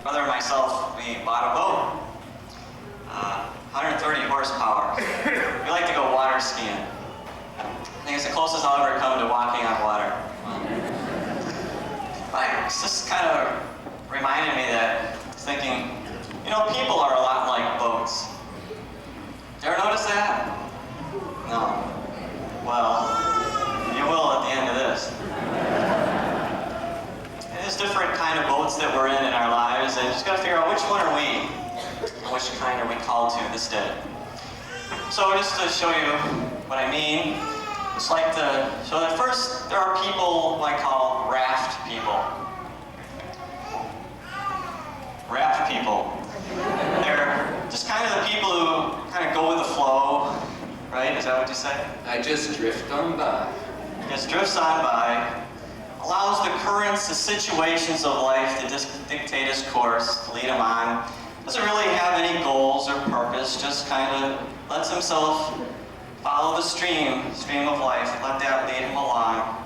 Brother and myself, we bought a boat. 130 horsepower. We like to go water skiing. I think it's the closest I'll ever come to walking on water. It's just kind of reminded me that, thinking, you know, people are a lot like boats. You ever notice that? No. Well, you will at the end of this. There's different kind of boats that we're in our lives, and you just got to figure out which one are we, which kind are we called to this day. So just to show you what I mean, it's like so that first there are people I call raft people. Raft people. They're just kind of the people who kind of go with the flow, right? Is that what you say? I just drift on by. Just drifts on by. Allows the currents, the situations of life to just dictate his course, to lead him on. Doesn't really have any goals or purpose, just kind of lets himself follow the stream of life, let that lead him along.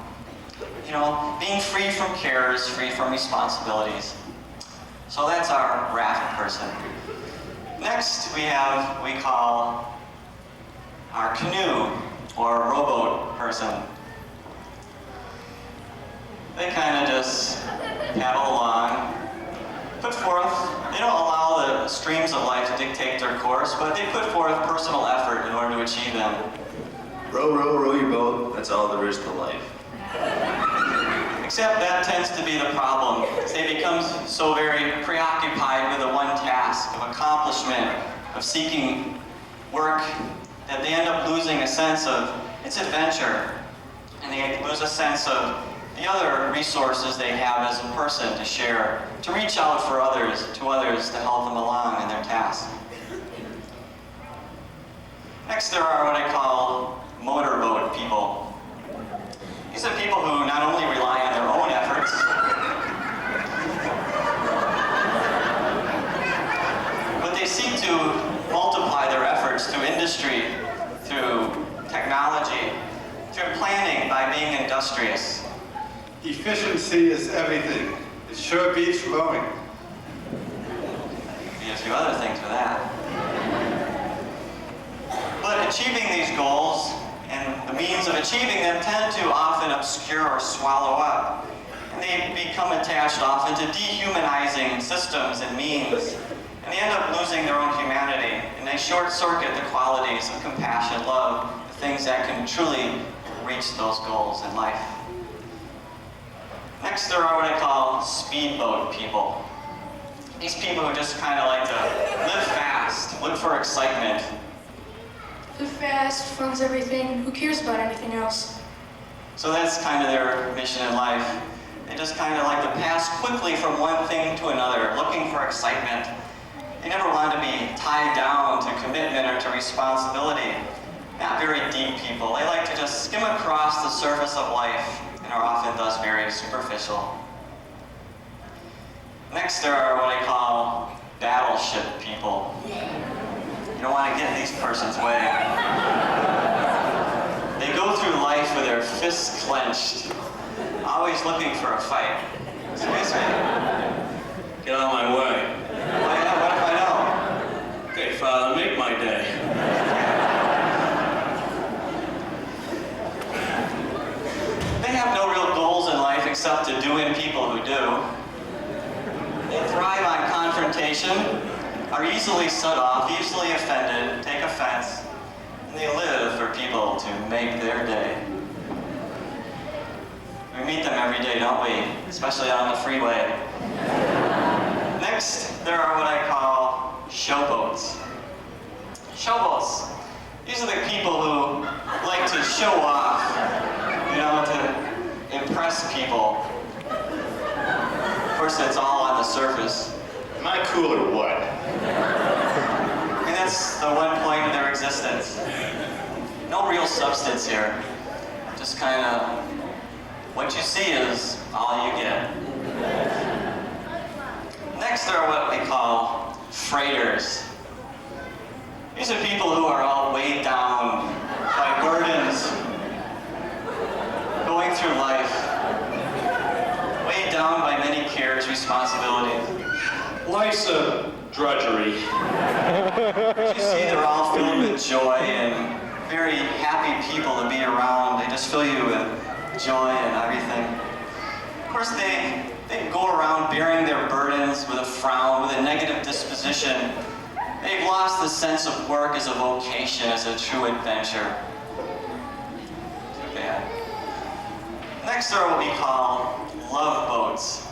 You know, being free from cares, free from responsibilities. So that's our raft person. Next we call our canoe or rowboat person. They kind of just paddle along, put forth, they don't allow the streams of life to dictate their course, but they put forth personal effort in order to achieve them. Row, row, row your boat, that's all there is to life. Except that tends to be the problem. They become so very preoccupied with the one task of accomplishment, of seeking work, that they end up losing a sense of its adventure, and they lose a sense of the other resources they have as a person to share, to reach out for others, to help them along in their task. Next, there are what I call motorboat people. These are people who not only rely on their own efforts, but they seek to multiply their efforts through industry, through technology, through planning by being industrious. Efficiency is everything. It sure beats rowing. Be a few other things for that. But achieving these goals and the means of achieving them tend to often obscure or swallow up. And they become attached often to dehumanizing systems and means. And they end up losing their own humanity. And they short-circuit the qualities of compassion, love, the things that can truly reach those goals in life. Next, there are what I call speedboat people. These people who just kind of like to live fast, look for excitement. Live fast, fun's everything. Who cares about anything else? So that's kind of their mission in life. They just kind of like to pass quickly from one thing to another, looking for excitement. They never want to be tied down to commitment or to responsibility. Not very deep people. They like to just skim across the surface of life and are often thus very superficial. Next, there are what I call battleship people. You don't want to get in these person's way. They go through life with their fists clenched, always looking for a fight. Excuse me? Get out of my way. What if I don't? Okay, Father, make my day. They have no real goals in life except to do in people who do. They thrive on confrontation, are easily set off, easily offended, take offense, and they live for people to make their day. We meet them every day, don't we? Especially on the freeway. Next, there are what I call showboats. Showboats. These are the people who like to show off, you know, to impress people. Of course, it's all on the surface. Am I cool or what? And that's the one point of their existence. No real substance here. Just kind of, what you see is all you get. Next, there are what we call freighters. These are people who are all weighed down by burdens, going through life, weighed down by many cares, responsibilities. Life's a drudgery. You see, they're all filled with joy and very happy people to be around. They just fill you with joy and everything. Of course, they go around bearing their burdens with a frown, with a negative disposition. They've lost the sense of work as a vocation, as a true adventure. Too bad. Next are what we call love boats.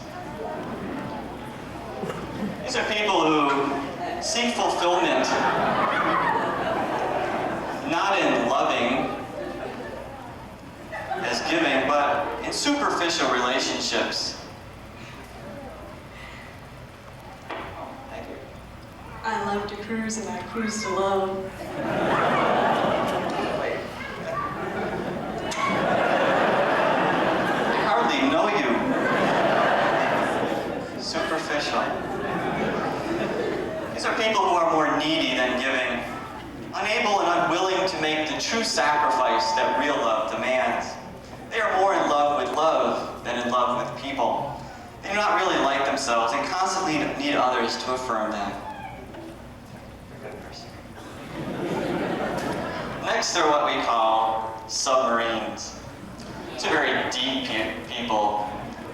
These are people who seek fulfillment, not in loving as giving, but in superficial relationships. Thank you. I love to cruise and I cruise to love. I hardly know you. Superficial. These are people who are more needy than giving, unable and unwilling to make the true sacrifice that real love demands. They are more in love with love than in love with people. They do not really like themselves and constantly need others to affirm them. You're a good person. Next are what we call submarines. These are very deep people,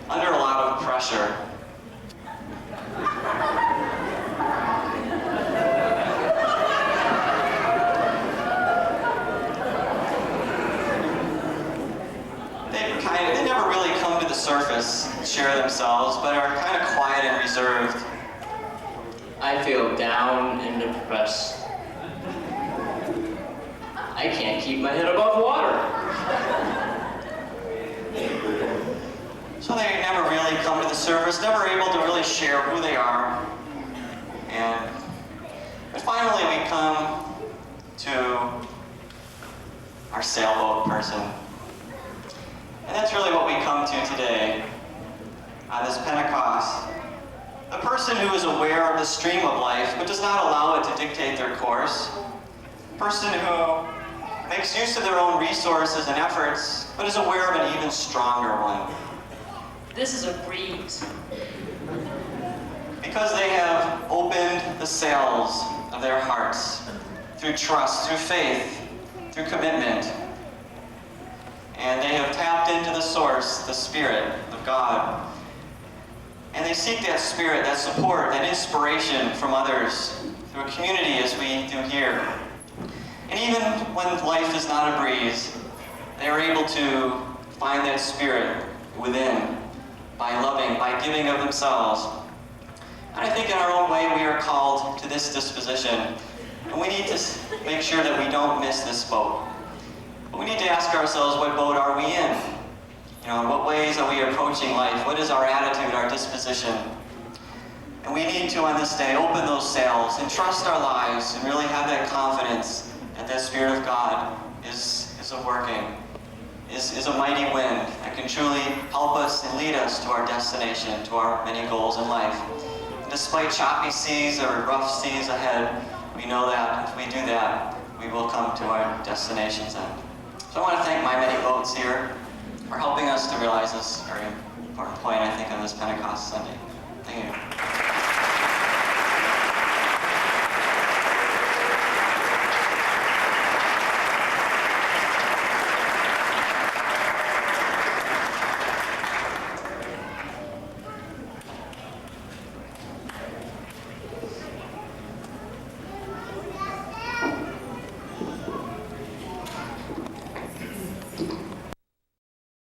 under a lot of pressure. They never really come to the surface and share themselves, but are kind of quiet and reserved. I feel down and depressed. I can't keep my head above water. So they never really come to the surface, never able to really share who they are. But finally we come to our sailboat person. And that's really what we come to today on this Pentecost. The person who is aware of the stream of life, but does not allow it to dictate their course. The person who makes use of their own resources and efforts, but is aware of an even stronger one. This is a breeze. Because they have opened the sails of their hearts through trust, through faith, through commitment. And they have tapped into the source, the Spirit of God. And they seek that Spirit, that support, that inspiration from others through a community as we do here. And even when life is not a breeze, they are able to find that Spirit within by loving, by giving of themselves. And I think in our own way we are called to this disposition. And we need to make sure that we don't miss this boat. We need to ask ourselves, what boat are we in? In what ways are we approaching life? What is our attitude, our disposition? And we need to, on this day, open those sails and trust our lives and really have that confidence that the Spirit of God is a working, is a mighty wind that can truly help us and lead us to our destination, to our many goals in life. And despite choppy seas or rough seas ahead, we know that if we do that, we will come to our destination's end. So I want to thank my many boats here for helping us to realize this very important point, I think, on this Pentecost Sunday. Thank you.